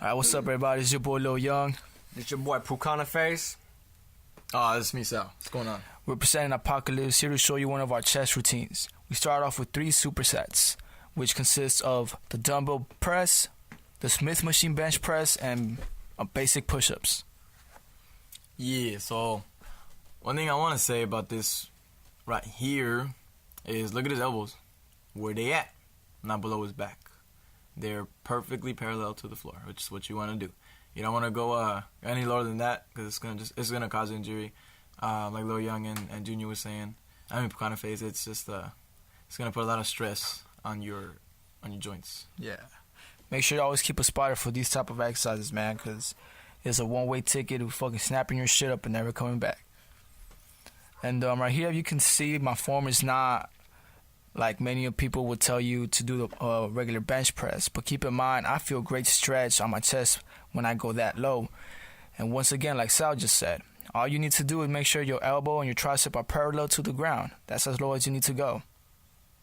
Alright, what's up, everybody? It's your boy Lil Young. It's your boy Pucanaface. Oh, this is me, Sal. What's going on? We're presenting Apocalypse here to show you one of our chest routines. We start off with 3 supersets, which consists of the dumbbell press, the Smith machine bench press, and basic push-ups. Yeah, so one thing I want to say about this right here is look at his elbows. Where they at? Not below his back. They're perfectly parallel to the floor, which is what you want to do. You don't want to go any lower than that because it's gonna cause injury. Like Lil Young and Junior was saying. I mean, kind of phase. It's just it's gonna put a lot of stress on your joints. Yeah. Make sure you always keep a spotter for these type of exercises, man, because it's a one-way ticket to fucking snapping your shit up and never coming back. And right here, you can see my form is not like many of people would tell you to do the regular bench press. But keep in mind, I feel great stretch on my chest when I go that low. And once again, like Sal just said, all you need to do is make sure your elbow and your tricep are parallel to the ground. That's as low as you need to go.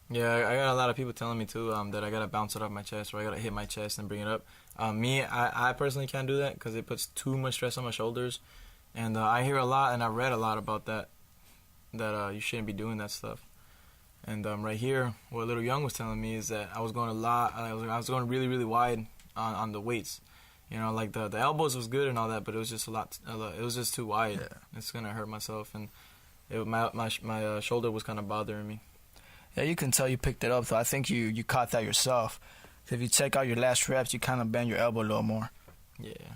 Yeah, I got a lot of people telling me too that I gotta bounce it off my chest or I gotta hit my chest and bring it up. I personally can't do that because it puts too much stress on my shoulders. And I hear a lot and I read a lot about that you shouldn't be doing that stuff. And right here, what Little Young was telling me is that I was going I was going really, really wide on the weights. You know, like the elbows was good and all that, but it was just it was just too wide. Yeah. It's gonna hurt myself, and my shoulder was kind of bothering me. Yeah, you can tell you picked it up, though. I think you caught that yourself. If you check out your last reps, you kind of bend your elbow a little more. Yeah.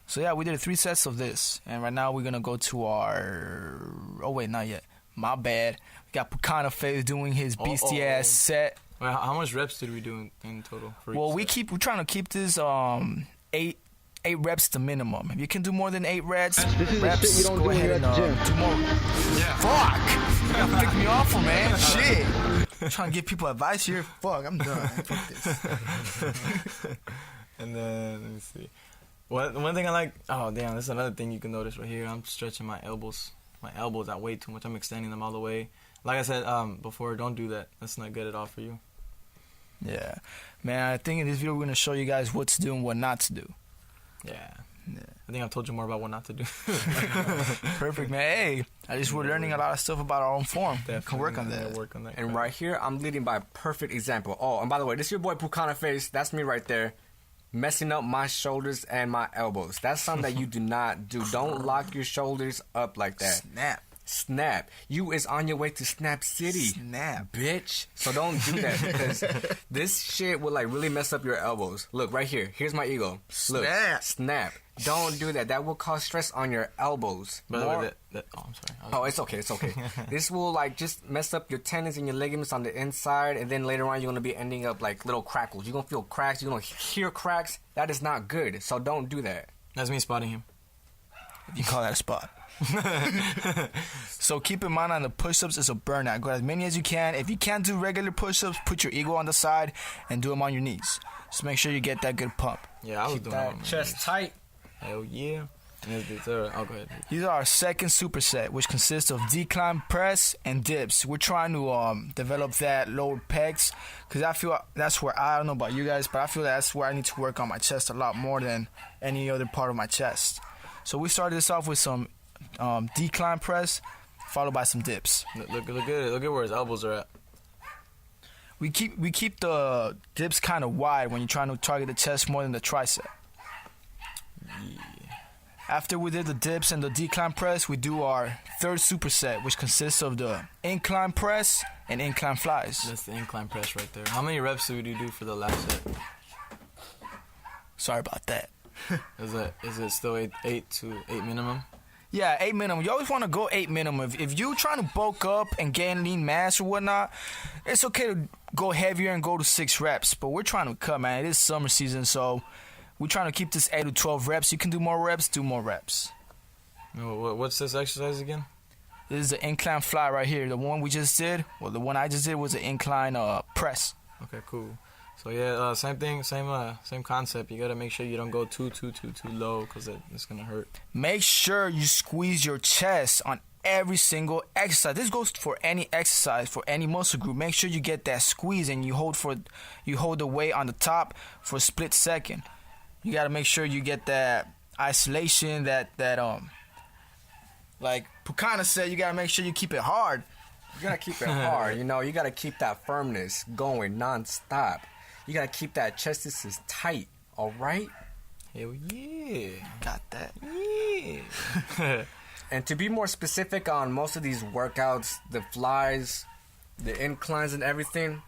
So yeah, we did 3 sets of this, and right now we're gonna go to our. Oh wait, not yet. My bad. We got Pucanaface doing his beastie ass set. Well, how much reps did we do in total? Well, we're trying to keep this 8 reps to minimum. If you can do more than 8 reps, go ahead and do more. Yeah. Fuck! You gotta pick me off, man. Shit. I'm trying to give people advice here. Fuck, I'm done. Fuck this. And then let me see. One thing I like. Oh damn, this is another thing you can notice right here. I'm stretching my elbows. My elbows out way too much. I'm extending them all the way. Like I said before, don't do that. That's not good at all for you. Yeah. Man, I think in this video we're going to show you guys what to do and what not to do. Yeah. I think I've told you more about what not to do. Perfect, man. Hey, we're learning a lot of stuff about our own form. Definitely. Can work on that. And right here, I'm leading by a perfect example. Oh, and by the way, this is your boy Pucanaface. That's me right there. Messing up my shoulders and my elbows. That's something that you do not do. Don't lock your shoulders up like that. Snap. You is on your way to Snap City. Snap. Bitch. So don't do that because this shit will like really mess up your elbows. Look, right here. Here's my ego. Look. Snap. Don't do that. That will cause stress on your elbows. By the way, oh, I'm sorry. Oh, it's okay. This will like just mess up your tendons and your ligaments on the inside, and then later on you're gonna be ending up like little crackles. You're gonna feel cracks. You're gonna hear cracks. That is not good. So don't do that. That's me spotting him. You call that a spot. So keep in mind on the push-ups, it's a burnout. Go as many as you can. If you can't do regular push-ups, put your ego on the side and do them on your knees. Just make sure you get that good pump. Yeah, I was doing that. Chest tight. Hell yeah. I'll go ahead. These are our second superset, which consists of decline press and dips. We're trying to develop that lower pegs because I feel that's where, I don't know about you guys, but I feel that's where I need to work on my chest a lot more than any other part of my chest. So we started this off with some decline press, followed by some dips. Look at where his elbows are at. We keep the dips kind of wide when you're trying to target the chest more than the tricep. Yeah. After we did the dips and the decline press, we do our third superset, which consists of the incline press and incline flies. That's the incline press right there. How many reps did you do for the last set? Sorry about that. Is it still 8 minimum? Yeah, 8 minimum. You always want to go 8 minimum. If you're trying to bulk up and gain lean mass or whatnot, it's okay to go heavier and go to 6 reps. But we're trying to cut, man. It is summer season, so we're trying to keep this 8 to 12 reps. You can do more reps, do more reps. What's this exercise again? This is the incline fly right here. The one we just did, well, the one I just did was the incline press. Okay, cool. So yeah, same thing, same concept. You gotta make sure you don't go too low because it's gonna hurt. Make sure you squeeze your chest on every single exercise. This goes for any exercise, for any muscle group. Make sure you get that squeeze and you hold the weight on the top for a split second. You gotta make sure you get that isolation, that like Pukana said, you gotta make sure you keep it hard. You gotta keep it hard, you know. You gotta keep that firmness going non-stop. You gotta keep that chest distance tight, all right? Hell yeah. Got that. Yeah. And to be more specific on most of these workouts, the flies, the inclines and everything,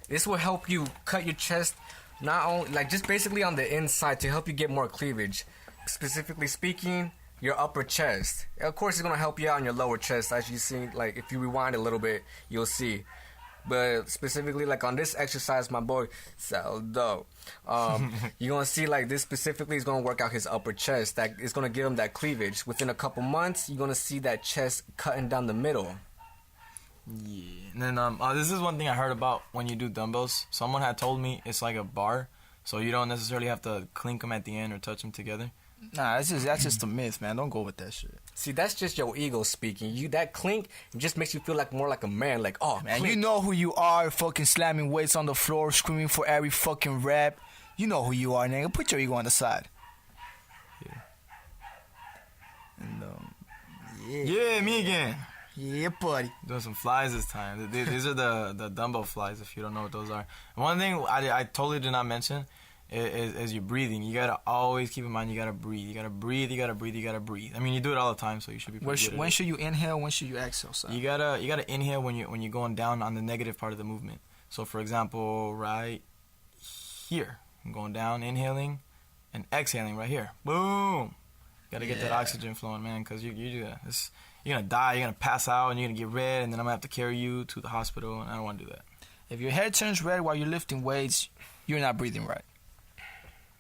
this will help you cut your chest, not only, like, just basically on the inside to help you get more cleavage. Specifically speaking, your upper chest. Of course, it's going to help you out on your lower chest. As you see, like, if you rewind a little bit, you'll see. But specifically, like, on this exercise, my boy, Saldo, you're going to see, like, this specifically is going to work out his upper chest. That is going to give him that cleavage. Within a couple months, you're going to see that chest cutting down the middle. Yeah. And then this is one thing I heard about when you do dumbbells. Someone had told me it's like a bar, so you don't necessarily have to clink them at the end or touch them together. Nah, that's just a myth, man. Don't go with that shit. See, that's just your ego speaking. You that clink just makes you feel like more like a man. Like, oh Man, clink. you know who you are, fucking slamming weights on the floor, screaming for every fucking rep. You know who you are, nigga. Put your ego on the side. Yeah. And, Yeah, me again. Yeah, buddy. Doing some flies this time. These are the dumbbell flies, if you don't know what those are. And one thing I totally did not mention is your breathing. You gotta always keep in mind, you gotta breathe. You gotta breathe, you gotta breathe, you gotta breathe. I mean, you do it all the time, so you should be pretty good at When it. should you inhale? When should you exhale, son? You gotta inhale when you're going down on the negative part of the movement. So for example, right here, I'm going down, inhaling, and exhaling right here. Boom. Gotta get that oxygen flowing, man, because you're gonna die, you're gonna pass out, and you're gonna get red, and then I'm gonna have to carry you to the hospital, and I don't want to do that. If your head turns red while you're lifting weights, you're not breathing right.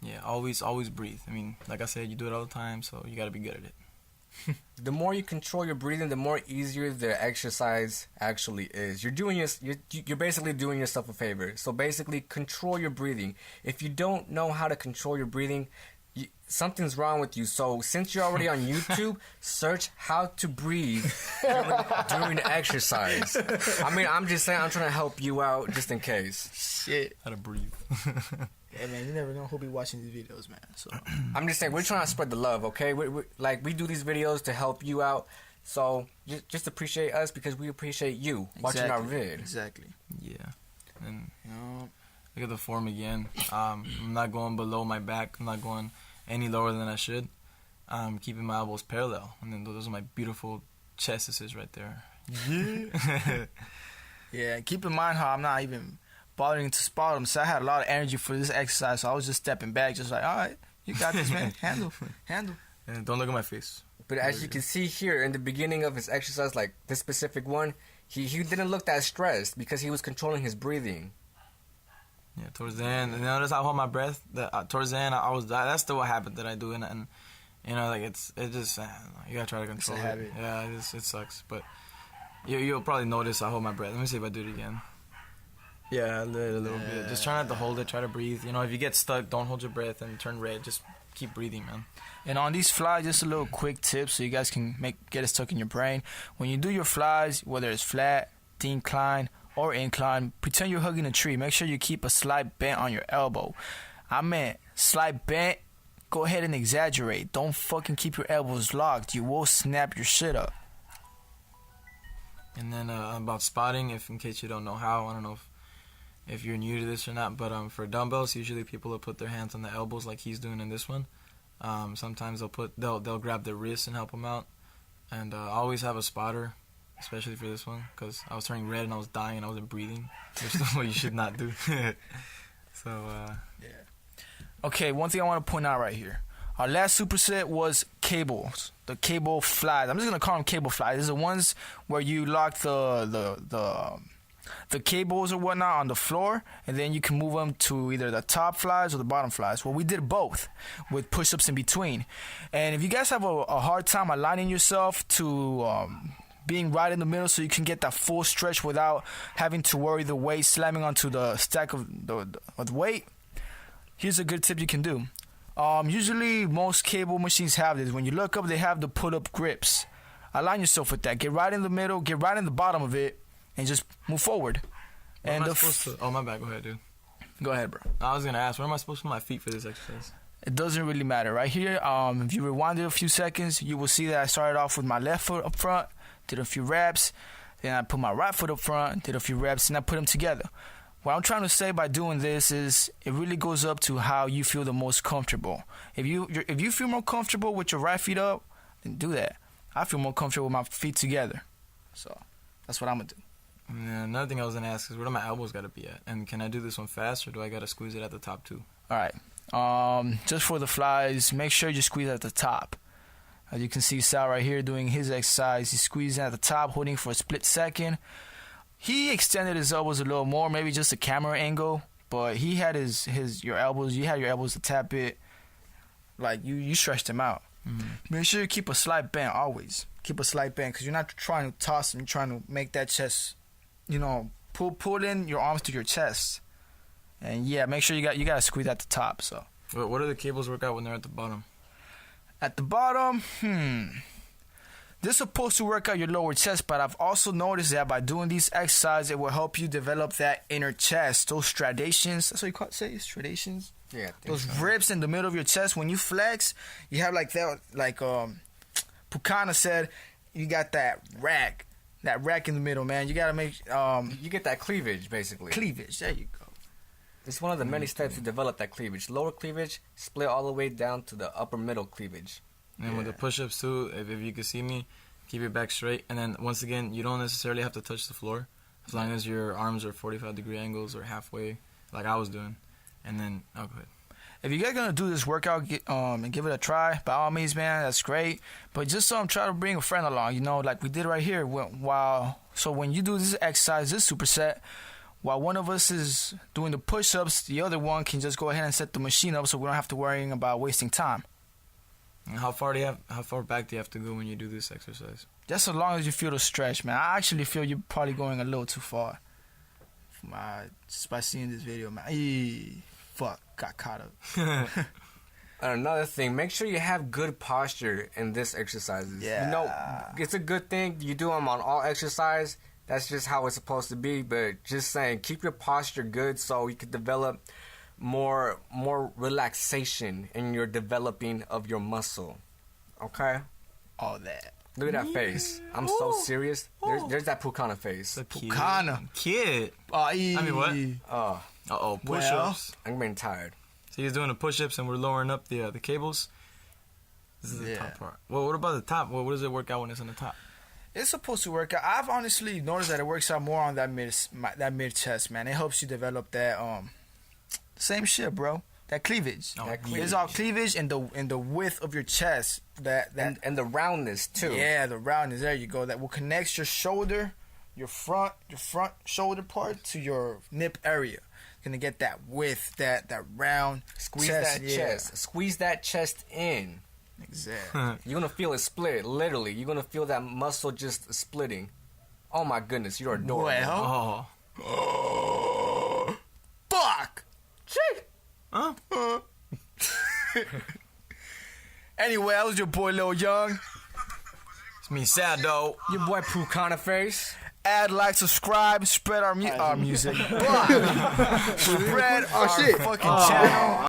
Yeah, always breathe. I mean, like I said, you do it all the time, so you gotta be good at it. The more you control your breathing, the more easier the exercise actually is. You're basically doing yourself a favor. So basically, control your breathing. If you don't know how to control your breathing, something's wrong with you. So since you're already on YouTube, search how to breathe during exercise. I mean, I'm just saying, I'm trying to help you out just in case. Shit. How to breathe. Yeah, man, you never know who'll be watching these videos, man. So I'm just saying, we're trying to spread the love, okay? We do these videos to help you out. So just appreciate us because we appreciate you watching our vid. Exactly. Yeah. And look at the form again. I'm not going below my back. I'm not going any lower than I should. I'm keeping my elbows parallel. And then those are my beautiful chestesses right there. Yeah. Yeah, keep in mind how I'm not even bothering to spot them. So I had a lot of energy for this exercise, so I was just stepping back, just like, all right, you got this, man. Handle. And don't look at my face. But as you can see here, in the beginning of his exercise, like this specific one, he didn't look that stressed because he was controlling his breathing. Yeah, towards the end, and notice I hold my breath. Towards the end, that's still what happened that I do, and you know, like it just you gotta try to control It's a habit. it. Yeah, it sucks, but you'll probably notice I hold my breath. Let me see if I do it again. Yeah, a little bit. Just try not to hold it. Try to breathe. You know, if you get stuck, don't hold your breath and turn red. Just keep breathing, man. And on these flies, just a little quick tip so you guys can get it stuck in your brain. When you do your flies, whether it's flat, decline, or incline, pretend you're hugging a tree. Make sure you keep a slight bend on your elbow. I meant slight bend. Go ahead and exaggerate. Don't fucking keep your elbows locked. You will snap your shit up. And then about spotting, if in case you don't know how, I don't know if you're new to this or not, but for dumbbells, usually people will put their hands on the elbows like he's doing in this one. Sometimes they'll grab their wrists and help them out. And I always have a spotter, especially for this one, because I was turning red and I was dying and I wasn't breathing, which is what you should not do. So yeah. Okay, one thing I want to point out right here. Our last superset was cables, the cable flies. I'm just gonna call them cable flies. These are the ones where you lock the cables or whatnot on the floor, and then you can move them to either the top flies or the bottom flies. Well, we did both with push-ups in between. And if you guys have a hard time aligning yourself to being right in the middle so you can get that full stretch without having to worry the weight slamming onto the stack of the weight, here's a good tip you can do. Usually most cable machines have this. When you look up, they have the pull-up grips. Align yourself with that. Get right in the middle. Get right in the bottom of it, and just move forward. Where And am I the supposed to? Oh, my bad. Go ahead, dude. go ahead, bro. I was gonna ask, where am I supposed to put my feet for this exercise? It doesn't really matter. Right here, if you rewind it a few seconds, you will see that I started off with my left foot up front, did a few reps, then I put my right foot up front, did a few reps, and I put them together. What I'm trying to say by doing this is it really goes up to how you feel the most comfortable. If you feel more comfortable with your right feet up, then do that. I feel more comfortable with my feet together. So that's what I'm going to do. Yeah, another thing I was gonna ask is where do my elbows gotta be at? And can I do this one fast, or do I gotta squeeze it at the top too? All right. Just for the flies, make sure you squeeze at the top. As you can see Sal right here doing his exercise. He's squeezing at the top, holding for a split second. He extended his elbows a little more, maybe just a camera angle, but he had your elbows, you had your elbows to tap it. Like you stretched them out. Mm-hmm. Make sure you keep a slight bend always. Keep a slight bend because you're not trying to toss them, you're trying to make that chest, pull in your arms to your chest. And yeah, make sure you got to squeeze at the top. So What do the cables work out when they're at the bottom? at the bottom, this is supposed to work out your lower chest, but I've also noticed that by doing these exercises, it will help you develop that inner chest, those striations. That's what you say, striations. Yeah, I think Those so. ribs in the middle of your chest. When you flex, you have like that. Like Pukana said, you got that rack in the middle, man. You gotta make You get that cleavage, basically. cleavage. There you go. It's one of the many steps to develop that cleavage. Lower cleavage, split all the way down to the upper middle cleavage. And with the push-ups too, if you can see me, keep your back straight. And then once again, you don't necessarily have to touch the floor, as long as your arms are 45-degree angles or halfway, like I was doing. And then, go ahead. If you guys gonna do this workout, and give it a try, by all means, man, that's great. But just try to bring a friend along, like we did right here. So when you do this exercise, this superset, while one of us is doing the push-ups, the other one can just go ahead and set the machine up, so we don't have to worry about wasting time. And how far back do you have to go when you do this exercise? Just as long as you feel the stretch, man. I actually feel you're probably going a little too far. Just by seeing this video, man. Fuck, got caught up. And another thing, make sure you have good posture in this exercises. Yeah. It's a good thing. You do them on all exercise. That's just how it's supposed to be. But just saying, keep your posture good so you can develop more relaxation in your developing of your muscle. Okay? All that. Look at that face. I'm so serious. There's that Pukana face. Pukana. Kid. I mean, what? Oh, Uh-oh, push-ups. I'm getting tired. So he's doing the push-ups and we're lowering up the cables. This is the top part. Well, what about the top? What does it work out when it's on the top? It's supposed to work out. I've honestly noticed that it works out more on that mid chest, man. It helps you develop that same shit, bro. That cleavage. Oh, That cleavage. It's all cleavage and the width of your chest. And the roundness too. Yeah, the roundness. There you go. That will connect your shoulder, your front shoulder part to your nip area. Gonna get that width, that round. Squeeze chest, that chest. Squeeze that chest in. Exactly. You're gonna feel it split. Literally, you're gonna feel that muscle just splitting. Oh my goodness, you're adorable. Well, Oh. fuck. Huh? Anyway, that was your boy Lil Young. It's me, sad though. Your boy Pukana face. Add, like, subscribe, spread our music. Spread our fucking channel.